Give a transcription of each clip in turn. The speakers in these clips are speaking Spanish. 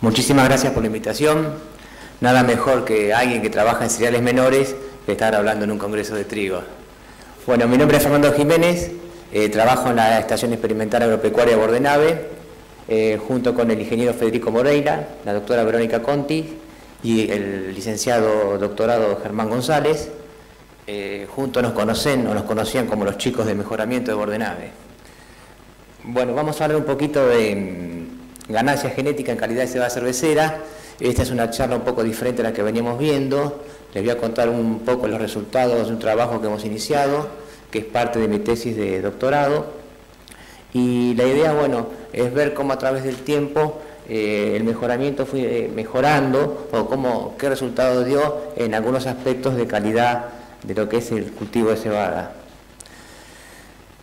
Muchísimas gracias por la invitación. Nada mejor que alguien que trabaja en cereales menores que estar hablando en un congreso de trigo. Bueno, mi nombre es Fernando Jiménez, trabajo en la Estación Experimental Agropecuaria Bordenave, junto con el ingeniero Federico Moreira, la doctora Verónica Conti y el licenciado doctorado Germán González. Juntos nos conocían como los chicos de mejoramiento de Bordenave. Bueno, vamos a hablar un poquito de ganancia genética en calidad de cebada cervecera. Esta es una charla un poco diferente a la que veníamos viendo. Les voy a contar un poco los resultados de un trabajo que hemos iniciado, que es parte de mi tesis de doctorado. Y la idea, bueno, es ver cómo a través del tiempo el mejoramiento fue mejorando o qué resultado dio en algunos aspectos de calidad de lo que es el cultivo de cebada.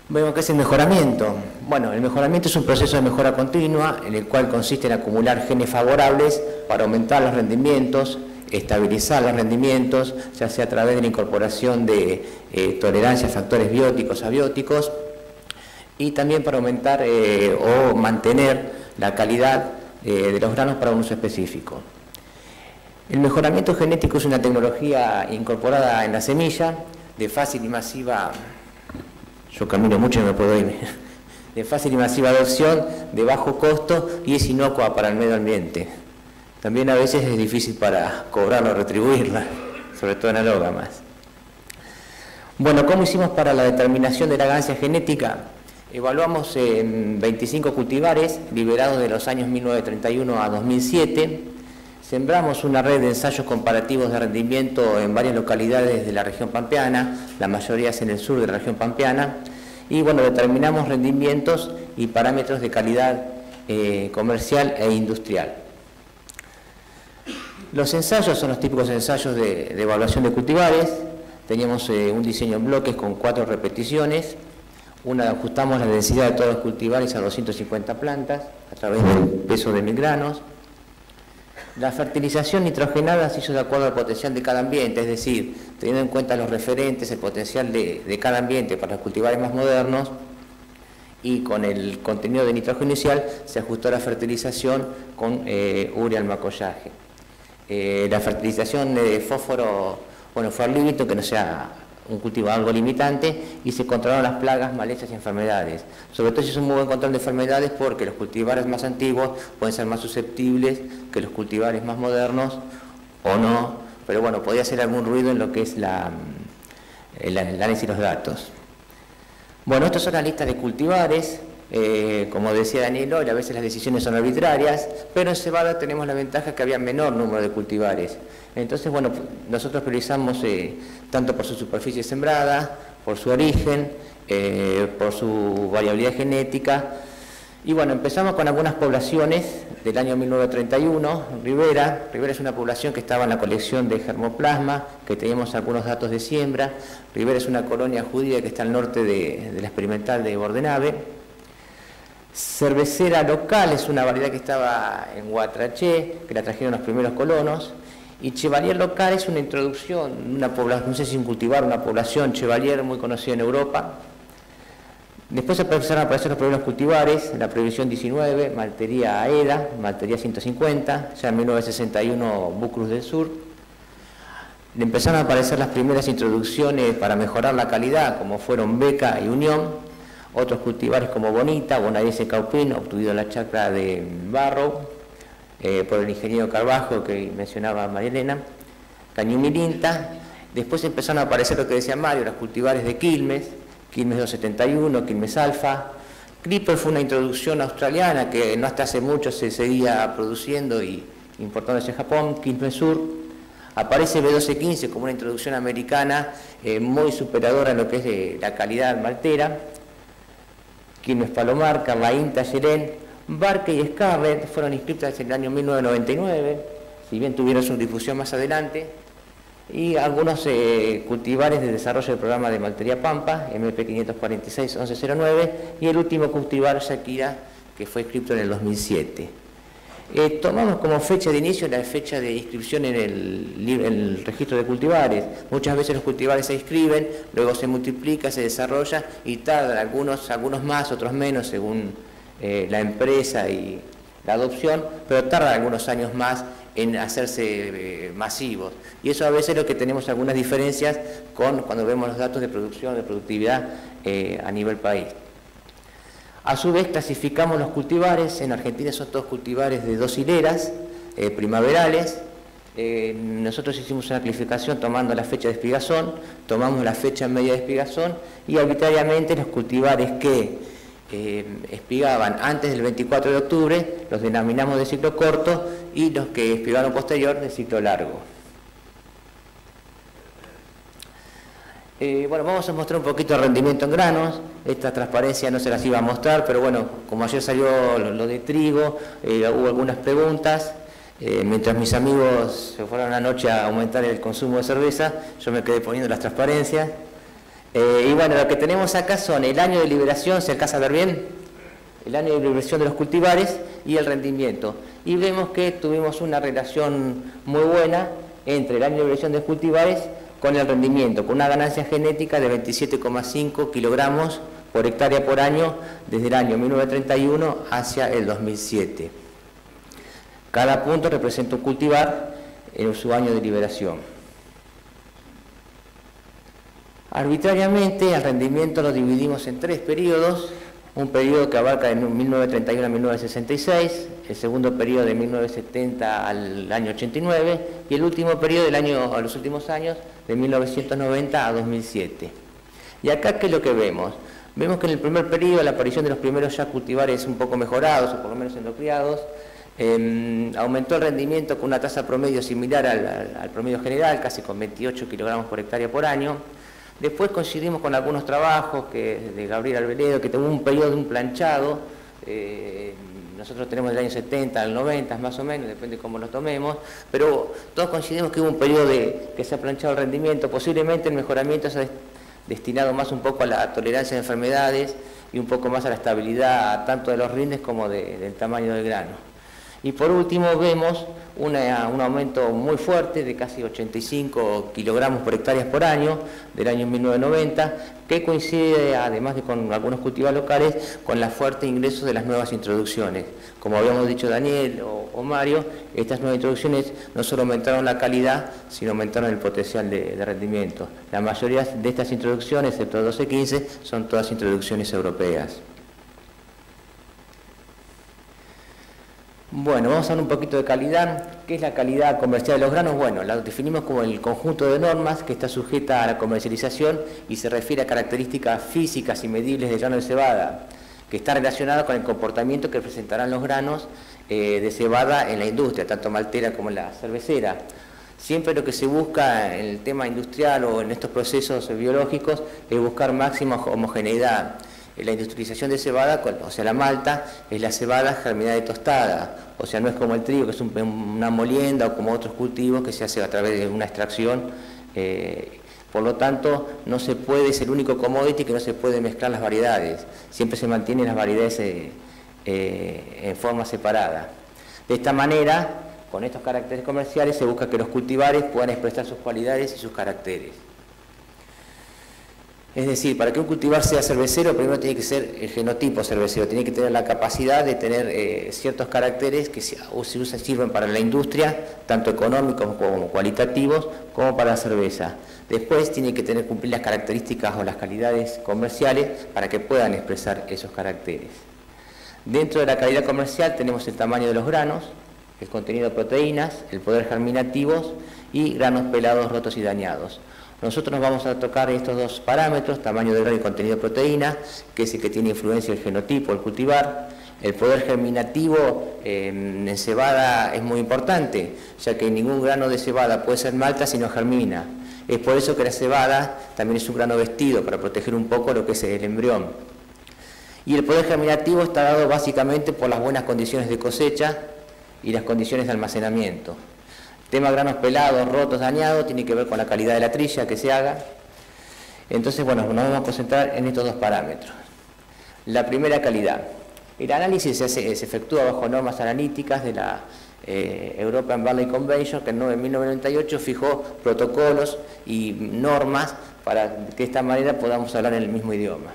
Vemos que es el mejoramiento. Bueno, el mejoramiento es un proceso de mejora continua en el cual consiste en acumular genes favorables para aumentar los rendimientos, estabilizar los rendimientos, ya sea a través de la incorporación de tolerancia a factores bióticos, abióticos, y también para aumentar o mantener la calidad de los granos para un uso específico. El mejoramiento genético es una tecnología incorporada en la semilla, de fácil y masiva, yo camino mucho y no me puedo ir, de fácil y masiva adopción, de bajo costo y es inocua para el medio ambiente. También a veces es difícil para cobrarla o retribuirla, sobre todo en alógamas. Bueno, ¿cómo hicimos para la determinación de la ganancia genética? Evaluamos 25 cultivares liberados de los años 1931 a 2007. Sembramos una red de ensayos comparativos de rendimiento en varias localidades de la región pampeana, la mayoría es en el sur de la región pampeana, y bueno, determinamos rendimientos y parámetros de calidad comercial e industrial. Los ensayos son los típicos ensayos de evaluación de cultivares. Teníamos un diseño en bloques con 4 repeticiones. Ajustamos la densidad de todos los cultivares a 250 plantas a través del peso de 1000 granos. La fertilización nitrogenada se hizo de acuerdo al potencial de cada ambiente, es decir, teniendo en cuenta los referentes, el potencial de cada ambiente para los cultivares más modernos, y con el contenido de nitrógeno inicial se ajustó la fertilización con urea al macollaje. La fertilización de fósforo, bueno, fue al límite que no sea un cultivo algo limitante, y se controlaron las plagas, malezas y enfermedades. Sobre todo se hizo un muy buen control de enfermedades porque los cultivares más antiguos pueden ser más susceptibles que los cultivares más modernos o no, pero bueno, podía hacer algún ruido en lo que es el análisis de los datos. Bueno, estas son las listas de cultivares. Como decía Daniel hoy, a veces las decisiones son arbitrarias, pero en cebada tenemos la ventaja que había menor número de cultivares. Entonces, bueno, nosotros priorizamos tanto por su superficie sembrada, por su origen, por su variabilidad genética. Y bueno, empezamos con algunas poblaciones del año 1931. Rivera es una población que estaba en la colección de Germoplasma, que teníamos algunos datos de siembra. Rivera es una colonia judía que está al norte de la experimental de Bordenave. Cervecera local es una variedad que estaba en Guatraché, que la trajeron los primeros colonos. Y Chevalier local es una introducción, una población, no sé si cultivar, una población Chevalier muy conocida en Europa. Después empezaron a aparecer los primeros cultivares, la Previsión 19, Maltería Aeda, Maltería 150, ya en 1961 Bucruz del Sur. Empezaron a aparecer las primeras introducciones para mejorar la calidad, como fueron Beca y Unión. Otros cultivares como Bonita, Bonaerense Caupín, obtenido en la chacra de Barro, por el ingeniero Carbajo, que mencionaba María Elena, Cañumilinta. Después empezaron a aparecer lo que decía Mario, los cultivares de Quilmes, Quilmes 271, Quilmes Alfa. Clipper fue una introducción australiana que no hasta hace mucho se seguía produciendo y importando hacia Japón, Quilmes Sur. Aparece B1215 como una introducción americana muy superadora en lo que es la calidad maltera. Quilmes Palomar, Carlaín, Tallerén, Barque y Scarlett fueron inscritas en el año 1999, si bien tuvieron su difusión más adelante, y algunos cultivares de desarrollo del programa de Maltería Pampa, MP546-1109, y el último cultivar Shakira, que fue inscrito en el 2007. Tomamos como fecha de inicio la fecha de inscripción en el registro de cultivares. Muchas veces los cultivares se inscriben, luego se multiplica, se desarrolla y tardan algunos más, otros menos, según la empresa y la adopción, pero tardan algunos años más en hacerse masivos. Y eso a veces es lo que tenemos algunas diferencias con cuando vemos los datos de producción, de productividad a nivel país. A su vez clasificamos los cultivares, en Argentina son todos cultivares de 2 hileras primaverales. Nosotros hicimos una clasificación tomando la fecha de espigazón, tomamos la fecha media de espigazón y arbitrariamente los cultivares que espigaban antes del 24 de octubre los denominamos de ciclo corto y los que espigaron posterior de ciclo largo. Bueno, vamos a mostrar un poquito el rendimiento en granos. Esta transparencia no se las iba a mostrar, pero bueno, como ayer salió lo de trigo, hubo algunas preguntas. Mientras mis amigos se fueron anoche a aumentar el consumo de cerveza, yo me quedé poniendo las transparencias. Y bueno, lo que tenemos acá son el año de liberación, ¿se alcanza a ver bien? El año de liberación de los cultivares y el rendimiento. Y vemos que tuvimos una relación muy buena entre el año de liberación de los cultivares con el rendimiento, con una ganancia genética de 27,5 kilogramos por hectárea por año desde el año 1931 hacia el 2007. Cada punto representa un cultivar en su año de liberación. Arbitrariamente el rendimiento lo dividimos en 3 periodos, un periodo que abarca de 1931 a 1966, el segundo periodo de 1970 al año 89 y el último periodo a los últimos años de 1990 a 2007. Y acá, ¿qué es lo que vemos? Vemos que en el primer periodo la aparición de los primeros ya cultivares un poco mejorados, o por lo menos endocriados, aumentó el rendimiento con una tasa promedio similar al promedio general, casi con 28 kilogramos por hectárea por año. Después coincidimos con algunos trabajos de Gabriel Albeledo, que tuvo un periodo de un planchado, nosotros tenemos del año 70 al 90 más o menos, depende de cómo lo tomemos, pero todos coincidimos que hubo un periodo que se ha planchado el rendimiento, posiblemente el mejoramiento se ha destinado más un poco a la tolerancia de enfermedades y un poco más a la estabilidad tanto de los rindes como del tamaño del grano. Y por último vemos un aumento muy fuerte de casi 85 kilogramos por hectárea por año del año 1990, que coincide, además de con algunos cultivos locales, con el fuerte ingreso de las nuevas introducciones. Como habíamos dicho Daniel o Mario, estas nuevas introducciones no solo aumentaron la calidad, sino aumentaron el potencial de rendimiento. La mayoría de estas introducciones, excepto 12-15, son todas introducciones europeas. Bueno, vamos a hablar un poquito de calidad. ¿Qué es la calidad comercial de los granos? Bueno, la definimos como el conjunto de normas que está sujeta a la comercialización y se refiere a características físicas y medibles del grano de cebada, que está relacionada con el comportamiento que presentarán los granos de cebada en la industria, tanto maltera como en la cervecera. Siempre lo que se busca en el tema industrial o en estos procesos biológicos es buscar máxima homogeneidad. La industrialización de cebada, o sea la malta, es la cebada germinada y tostada, o sea no es como el trigo que es una molienda o como otros cultivos que se hace a través de una extracción, por lo tanto no se puede, es el único commodity que no se puede mezclar las variedades, siempre se mantienen las variedades en forma separada. De esta manera, con estos caracteres comerciales se busca que los cultivares puedan expresar sus cualidades y sus caracteres. Es decir, para que un cultivar sea cervecero, primero tiene que ser el genotipo cervecero, tiene que tener la capacidad de tener ciertos caracteres que sirven para la industria, tanto económicos como cualitativos, como para la cerveza. Después tiene que cumplir las características o las calidades comerciales para que puedan expresar esos caracteres. Dentro de la calidad comercial tenemos el tamaño de los granos, el contenido de proteínas, el poder germinativos y granos pelados, rotos y dañados. Nosotros nos vamos a tocar estos dos parámetros, tamaño de grano y contenido de proteína, que es el que tiene influencia el genotipo, el cultivar. El poder germinativo en cebada es muy importante, ya que ningún grano de cebada puede ser malta si no germina. Es por eso que la cebada también es un grano vestido, para proteger un poco lo que es el embrión. Y el poder germinativo está dado básicamente por las buenas condiciones de cosecha y las condiciones de almacenamiento. Tema granos pelados, rotos, dañados, tiene que ver con la calidad de la trilla que se haga. Entonces, bueno, nos vamos a concentrar en estos dos parámetros. La primera, calidad. El análisis se efectúa bajo normas analíticas de la European Barley Convention, que en 1998 fijó protocolos y normas para que de esta manera podamos hablar en el mismo idioma.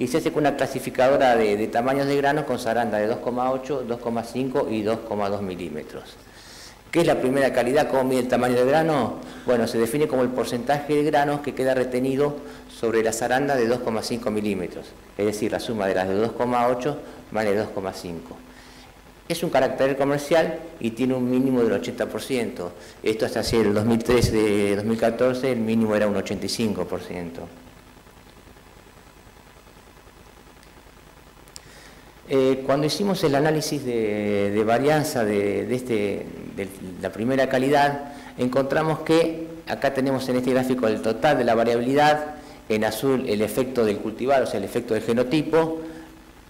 y se hace con una clasificadora de tamaños de granos con zaranda de 2,8, 2,5 y 2,2 milímetros. ¿Qué es la primera calidad? ¿Cómo mide el tamaño del grano? Bueno, se define como el porcentaje de granos que queda retenido sobre la zaranda de 2,5 milímetros, es decir, la suma de las de 2,8 más de 2,5. Es un carácter comercial y tiene un mínimo del 80%. Esto hasta así, el 2013-2014 el mínimo era un 85%. Cuando hicimos el análisis de varianza de la primera calidad, encontramos que acá tenemos en este gráfico el total de la variabilidad, en azul el efecto del cultivar, o sea, el efecto del genotipo,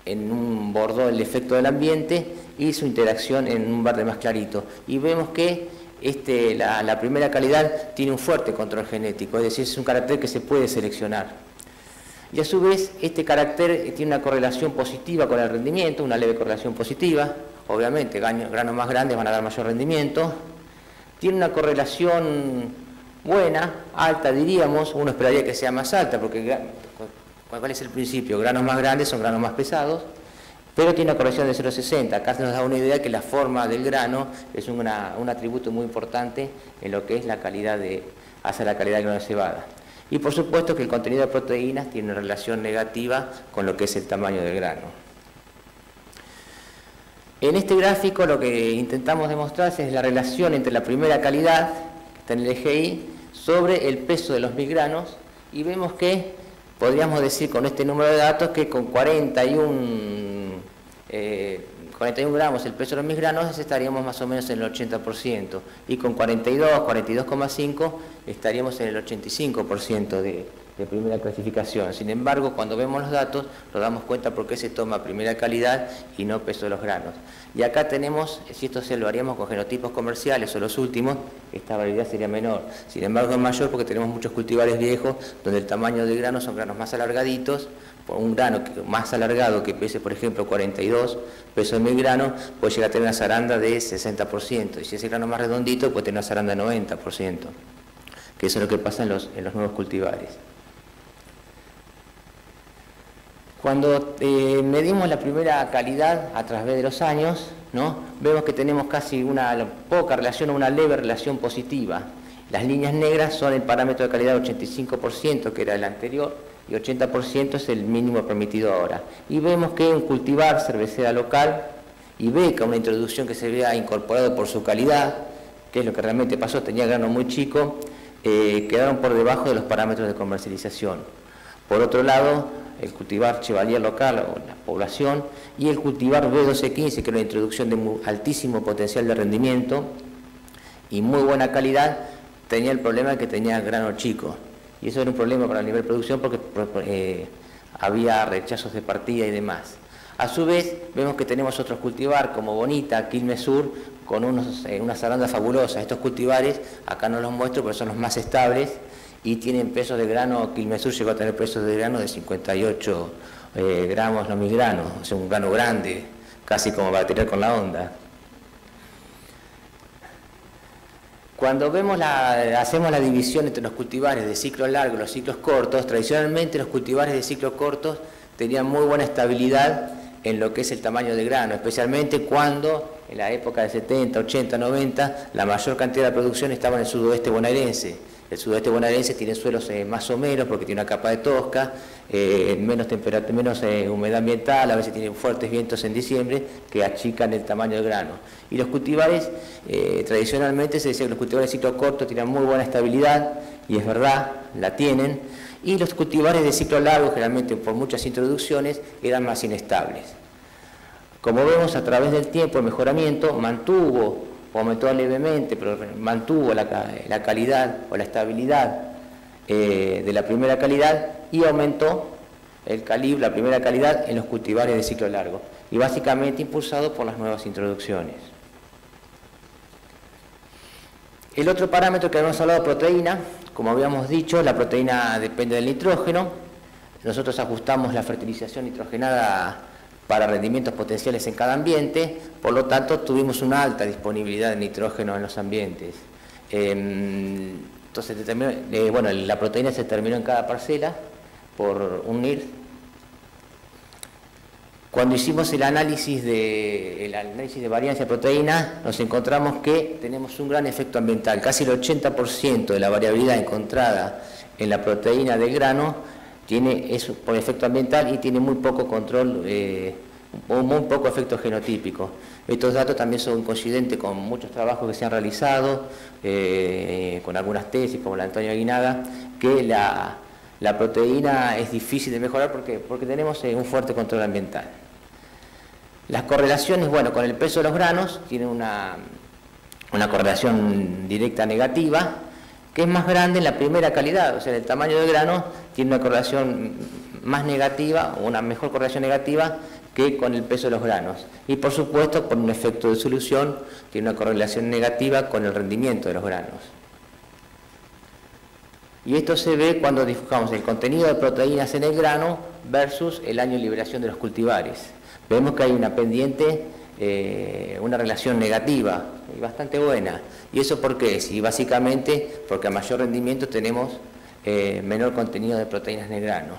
en un bordó el efecto del ambiente y su interacción en un verde más clarito. Y vemos que la primera calidad tiene un fuerte control genético, es decir, es un carácter que se puede seleccionar. Y a su vez, este carácter tiene una correlación positiva con el rendimiento, una leve correlación positiva. Obviamente, granos más grandes van a dar mayor rendimiento. Tiene una correlación buena, alta diríamos, uno esperaría que sea más alta, porque ¿cuál es el principio? Granos más grandes son granos más pesados, pero tiene una correlación de 0,60. Acá se nos da una idea que la forma del grano es un atributo muy importante en lo que es la calidad hacia la calidad del grano de cebada. Y por supuesto que el contenido de proteínas tiene una relación negativa con lo que es el tamaño del grano. En este gráfico lo que intentamos demostrar es la relación entre la primera calidad, que está en el eje Y, sobre el peso de los 1000 granos, y vemos que podríamos decir con este número de datos que con 41 gramos el peso de los 1000 granos estaríamos más o menos en el 80%, y con 42,5 estaríamos en el 85% de primera clasificación. Sin embargo, cuando vemos los datos nos damos cuenta por qué se toma primera calidad y no peso de los granos. Y acá tenemos, si esto se lo haríamos con genotipos comerciales o los últimos, esta variabilidad sería menor. Sin embargo, es mayor porque tenemos muchos cultivares viejos donde el tamaño del grano son granos más alargaditos. Por un grano más alargado que pese, por ejemplo, 42 pesos de 1000 granos, puede llegar a tener una zaranda de 60%. Y si ese grano más redondito, puede tener una zaranda de 90%. Que eso es lo que pasa en los nuevos cultivares. Cuando medimos la primera calidad a través de los años, ¿no?, vemos que tenemos casi una poca relación o una leve relación positiva. Las líneas negras son el parámetro de calidad 85%, que era el anterior, y 80% es el mínimo permitido ahora. Y vemos que un cultivar cervecera local y beca, una introducción que se vea incorporado por su calidad, que es lo que realmente pasó, tenía grano muy chico, quedaron por debajo de los parámetros de comercialización. Por otro lado, el cultivar Chevalier local o la población y el cultivar B1215, que era una introducción de altísimo potencial de rendimiento y muy buena calidad, tenía el problema de que tenía grano chico. Y eso era un problema para el nivel de producción porque había rechazos de partida y demás. A su vez, vemos que tenemos otros cultivar como Bonita, Quilmes Sur, con unas zarandas fabulosas. Estos cultivares, acá no los muestro, pero son los más estables y tienen pesos de grano. Quilmes Sur llegó a tener pesos de grano de 58 gramos, no 1000 granos, o sea, un grano grande, casi como para tirar con la onda. Cuando hacemos la división entre los cultivares de ciclo largo y los ciclos cortos, tradicionalmente los cultivares de ciclos cortos tenían muy buena estabilidad en lo que es el tamaño de grano, especialmente cuando en la época de 70, 80, 90 la mayor cantidad de producción estaba en el sudoeste bonaerense. El sudoeste bonaerense tiene suelos más someros porque tiene una capa de tosca, menos temperatura, menos humedad ambiental, a veces tienen fuertes vientos en diciembre que achican el tamaño del grano. Y los cultivares, tradicionalmente se decía que los cultivares de ciclo corto tienen muy buena estabilidad, y es verdad, la tienen, y los cultivares de ciclo largo, generalmente por muchas introducciones, eran más inestables. Como vemos, a través del tiempo el mejoramiento mantuvo o aumentó levemente, pero mantuvo la calidad o la estabilidad de la primera calidad y aumentó el calibre, la primera calidad en los cultivares de ciclo largo, y básicamente impulsado por las nuevas introducciones. El otro parámetro que habíamos hablado, proteína, como habíamos dicho, la proteína depende del nitrógeno. Nosotros ajustamos la fertilización nitrogenada para rendimientos potenciales en cada ambiente, por lo tanto tuvimos una alta disponibilidad de nitrógeno en los ambientes. Entonces, la proteína se determinó en cada parcela por un NIR Cuando hicimos el análisis de variancia de proteína, nos encontramos que tenemos un gran efecto ambiental. Casi el 80% de la variabilidad encontrada en la proteína del grano es por efecto ambiental y tiene muy poco control o muy poco efecto genotípico. Estos datos también son coincidentes con muchos trabajos que se han realizado, con algunas tesis como la de Antonio Aguinaga, que la proteína es difícil de mejorar porque tenemos un fuerte control ambiental. Las correlaciones, bueno, con el peso de los granos tienen una correlación directa negativa, que es más grande en la primera calidad, o sea, el tamaño del grano tiene una correlación más negativa, o una mejor correlación negativa que con el peso de los granos. Y por supuesto, por un efecto de solución, tiene una correlación negativa con el rendimiento de los granos. Y esto se ve cuando dibujamos el contenido de proteínas en el grano versus el año de liberación de los cultivares. Vemos que hay una pendiente, una relación negativa y bastante buena. ¿Y eso por qué? Sí, básicamente porque a mayor rendimiento tenemos menor contenido de proteínas en el grano.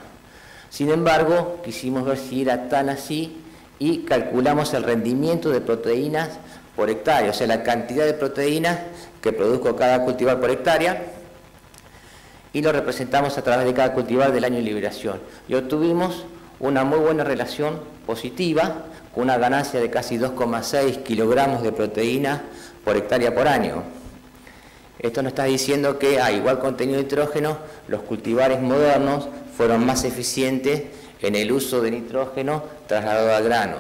Sin embargo, quisimos ver si era tan así y calculamos el rendimiento de proteínas por hectárea, o sea, la cantidad de proteínas que produjo cada cultivar por hectárea, y lo representamos a través de cada cultivar del año de liberación. Y obtuvimos una muy buena relación positiva, con una ganancia de casi 2,6 kilogramos de proteína por hectárea por año. Esto nos está diciendo que a igual contenido de nitrógeno, los cultivares modernos fueron más eficientes en el uso de nitrógeno trasladado al grano.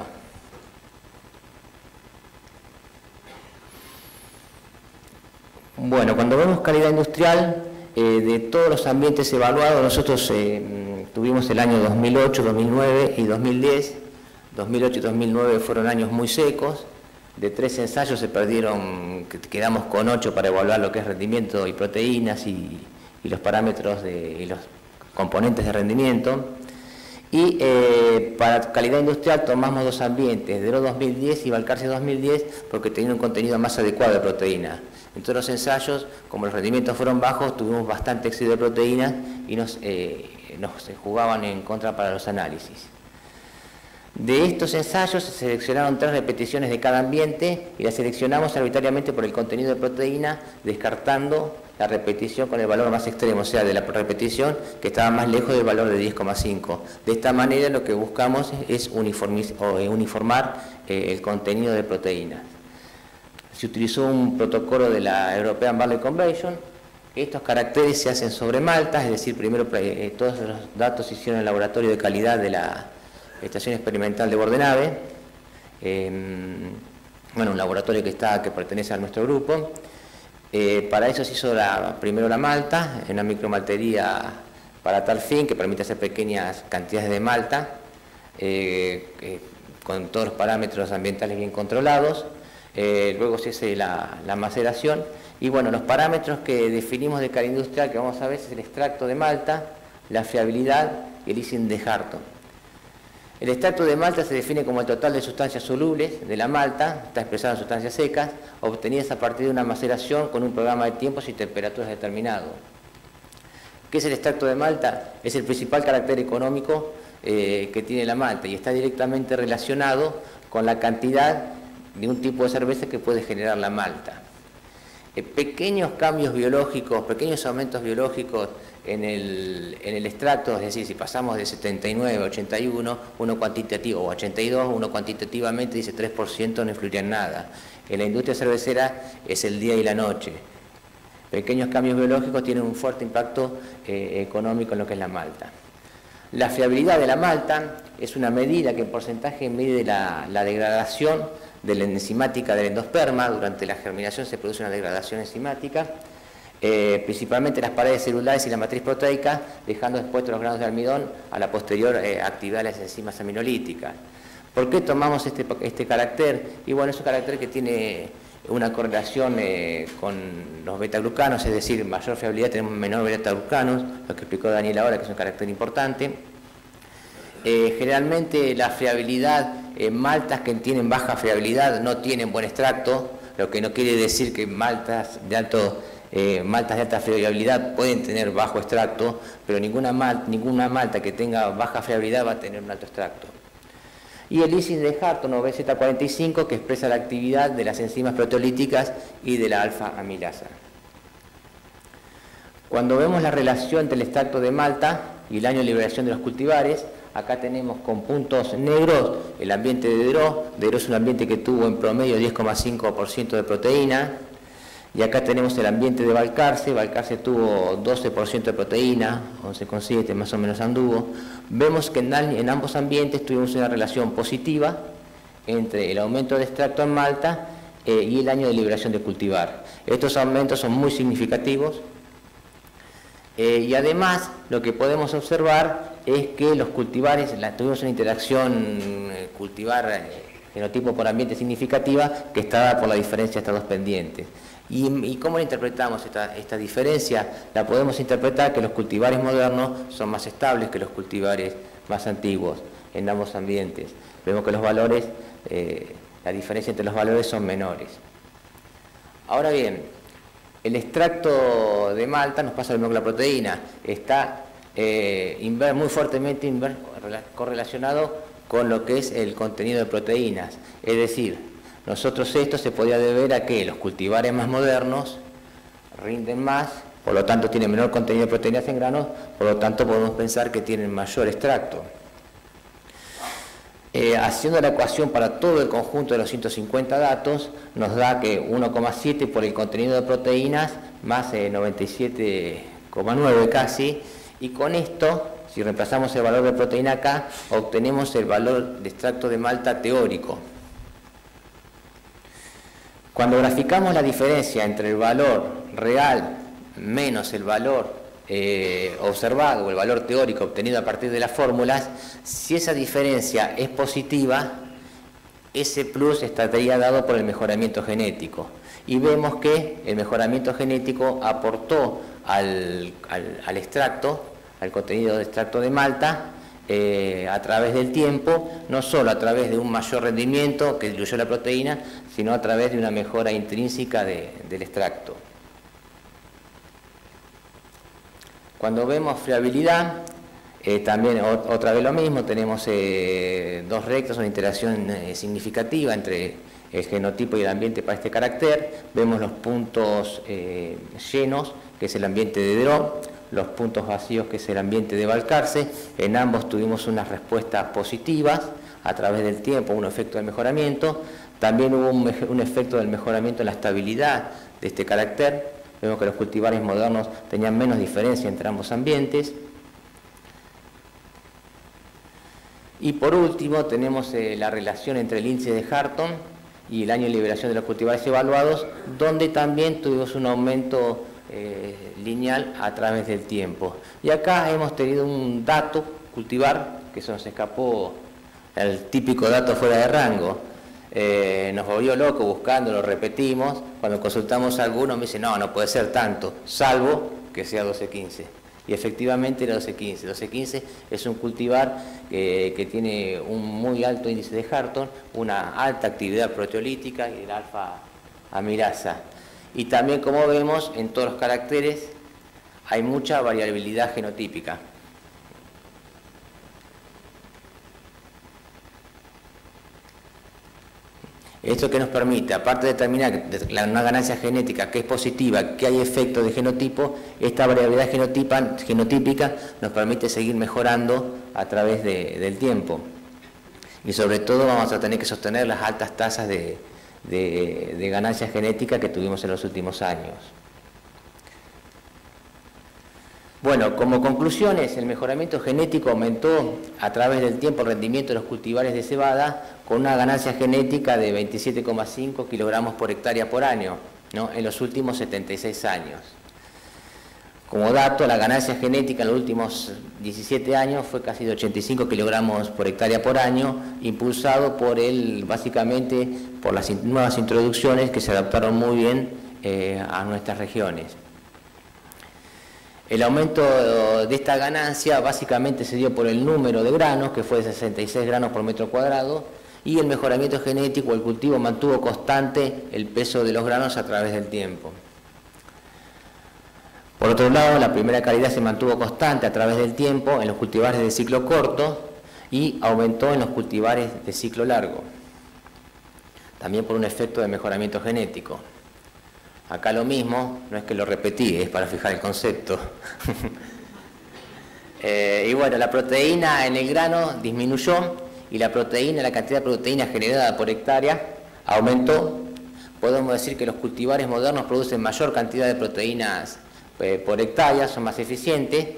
Bueno, cuando vemos calidad industrial, de todos los ambientes evaluados, nosotros tuvimos el año 2008, 2009 y 2010. 2008 y 2009 fueron años muy secos. De 3 ensayos se perdieron, quedamos con 8 para evaluar lo que es rendimiento y proteínas y los parámetros y los componentes de rendimiento. Y para calidad industrial tomamos 2 ambientes, Deró 2010 y Balcarce 2010, porque tenían un contenido más adecuado de proteína. En todos los ensayos, como los rendimientos fueron bajos, tuvimos bastante exceso de proteínas y nos jugaban en contra para los análisis. De estos ensayos se seleccionaron 3 repeticiones de cada ambiente y las seleccionamos arbitrariamente por el contenido de proteína, descartando la repetición con el valor más extremo, o sea, de la repetición que estaba más lejos del valor de 10,5. De esta manera lo que buscamos es uniformar el contenido de proteínas. Se utilizó un protocolo de la European Barley Convention. Estos caracteres se hacen sobre maltas, es decir, primero todos los datos se hicieron en el laboratorio de calidad de la Estación Experimental de Bordenave, un laboratorio que pertenece a nuestro grupo. Para eso se hizo primero la malta, en una micromaltería para tal fin, que permite hacer pequeñas cantidades de malta, con todos los parámetros ambientales bien controlados. Luego se hace la maceración, y bueno, los parámetros que definimos de calidad industrial que vamos a ver es el extracto de malta, la fiabilidad y el icing de Harton. El extracto de malta se define como el total de sustancias solubles de la malta, está expresado en sustancias secas, obtenidas a partir de una maceración con un programa de tiempos y temperaturas determinado. ¿Qué es el extracto de malta? Es el principal carácter económico que tiene la malta y está directamente relacionado con la cantidad de un tipo de cerveza que puede generar la malta. Pequeños cambios biológicos, pequeños aumentos biológicos en el extracto, es decir, si pasamos de 79 a 81, uno cuantitativo, o 82, uno cuantitativamente dice 3% no influiría en nada. En la industria cervecera es el día y la noche. Pequeños cambios biológicos tienen un fuerte impacto económico en lo que es la malta. La fiabilidad de la malta es una medida que en porcentaje mide la degradación de la enzimática del endosperma. Durante la germinación se produce una degradación enzimática, principalmente las paredes celulares y la matriz proteica, dejando expuestos los granos de almidón a la posterior actividad de las enzimas aminolíticas. ¿Por qué tomamos este carácter? Y bueno, es un carácter que tiene una correlación con los betaglucanos, es decir, mayor fiabilidad tenemos menor betaglucanos, lo que explicó Daniel ahora, que es un carácter importante. Generalmente la fiabilidad, maltas que tienen baja fiabilidad no tienen buen extracto, lo que no quiere decir que maltas de alta fiabilidad pueden tener bajo extracto, pero ninguna malta que tenga baja fiabilidad va a tener un alto extracto. y el índice de Harton o BZ45, que expresa la actividad de las enzimas proteolíticas y de la alfa-amilasa. Cuando vemos la relación entre el extracto de malta y el año de liberación de los cultivares, acá tenemos con puntos negros el ambiente de Deró. Deró es un ambiente que tuvo en promedio 10,5% de proteína. Y acá tenemos el ambiente de Balcarce. Balcarce tuvo 12% de proteína, 11,7 más o menos anduvo. Vemos que en ambos ambientes tuvimos una relación positiva entre el aumento de extracto en malta y el año de liberación de cultivar. Estos aumentos son muy significativos. Y además lo que podemos observar es que los cultivares, tuvimos una interacción cultivar genotipo por ambiente significativa que está dada por la diferencia de estas dos pendientes. ¿Y cómo la interpretamos esta diferencia? La podemos interpretar que los cultivares modernos son más estables que los cultivares más antiguos en ambos ambientes. Vemos que los valores, la diferencia entre los valores son menores. Ahora bien, el extracto de malta nos pasa lo mismo que la proteína, está muy fuertemente correlacionado con lo que es el contenido de proteínas. Es decir, nosotros esto se podía deber a que los cultivares más modernos rinden más, por lo tanto tienen menor contenido de proteínas en granos, por lo tanto podemos pensar que tienen mayor extracto. Haciendo la ecuación para todo el conjunto de los 150 datos, nos da que 1,7 por el contenido de proteínas, más 97,9 casi, y con esto, si reemplazamos el valor de proteína acá, obtenemos el valor de extracto de malta teórico. Cuando graficamos la diferencia entre el valor real menos el valor observado o el valor teórico obtenido a partir de las fórmulas, si esa diferencia es positiva, ese plus estaría dado por el mejoramiento genético. Y vemos que el mejoramiento genético aportó al extracto, al contenido de extracto de malta, a través del tiempo, no solo a través de un mayor rendimiento que diluyó la proteína, sino a través de una mejora intrínseca del extracto. Cuando vemos friabilidad, también otra vez lo mismo, tenemos dos rectas, una interacción significativa entre el genotipo y el ambiente para este carácter. Vemos los puntos llenos, que es el ambiente de Deró, los puntos vacíos, que es el ambiente de Balcarce. En ambos tuvimos unas respuestas positivas a través del tiempo, un efecto de mejoramiento. También hubo un efecto del mejoramiento en la estabilidad de este carácter. Vemos que los cultivares modernos tenían menos diferencia entre ambos ambientes. Y por último tenemos la relación entre el índice de Harton y el año de liberación de los cultivares evaluados, donde también tuvimos un aumento lineal a través del tiempo. Y acá hemos tenido un dato cultivar que se nos escapó, el típico dato fuera de rango. Nos volvió loco buscando, lo repetimos. Cuando consultamos a alguno me dice no puede ser tanto, salvo que sea 12-15. Y efectivamente era 12-15. 12-15 es un cultivar que tiene un muy alto índice de Harton, una alta actividad proteolítica y el alfa-amilasa. Y también, como vemos, en todos los caracteres hay mucha variabilidad genotípica. Esto que nos permite, aparte de determinar una ganancia genética que es positiva, que hay efectos de genotipo, esta variabilidad genotípica nos permite seguir mejorando a través del tiempo. Y sobre todo vamos a tener que sostener las altas tasas de ganancia genética que tuvimos en los últimos años. Bueno, como conclusiones, el mejoramiento genético aumentó a través del tiempo el rendimiento de los cultivares de cebada con una ganancia genética de 27,5 kilogramos por hectárea por año, ¿no?, en los últimos 76 años. Como dato, la ganancia genética en los últimos 17 años fue casi de 85 kilogramos por hectárea por año, impulsado básicamente por las nuevas introducciones que se adaptaron muy bien a nuestras regiones. El aumento de esta ganancia básicamente se dio por el número de granos, que fue de 66 granos por metro cuadrado, y el mejoramiento genético, el cultivo mantuvo constante el peso de los granos a través del tiempo. Por otro lado, la primera calidad se mantuvo constante a través del tiempo en los cultivares de ciclo corto, y aumentó en los cultivares de ciclo largo, también por un efecto de mejoramiento genético. Acá lo mismo, no es que lo repetí, es para fijar el concepto. Y bueno, la proteína en el grano disminuyó y la cantidad de proteína generada por hectárea aumentó. Podemos decir que los cultivares modernos producen mayor cantidad de proteínas por hectárea, son más eficientes,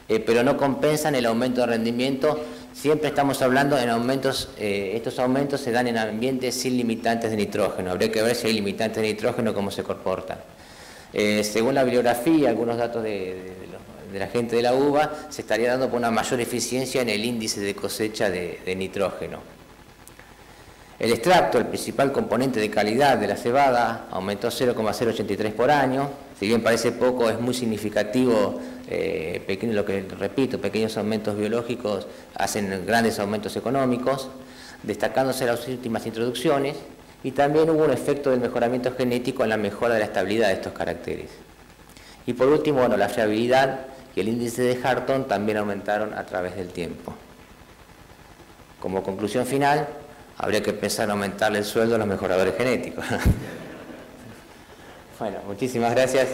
pero no compensan el aumento de rendimiento. Siempre estamos hablando en aumentos, estos aumentos se dan en ambientes sin limitantes de nitrógeno. Habría que ver si hay limitantes de nitrógeno, cómo se comportan. Según la bibliografía, algunos datos de la gente de la uva, se estaría dando por una mayor eficiencia en el índice de cosecha de nitrógeno. El extracto, el principal componente de calidad de la cebada, aumentó 0,083 por año. Si bien parece poco, es muy significativo. Lo que repito, pequeños aumentos biológicos hacen grandes aumentos económicos, destacándose las últimas introducciones, y también hubo un efecto del mejoramiento genético en la mejora de la estabilidad de estos caracteres. Y por último, bueno, la fiabilidad y el índice de Harton también aumentaron a través del tiempo. Como conclusión final, habría que pensar en aumentarle el sueldo a los mejoradores genéticos. Bueno, muchísimas gracias.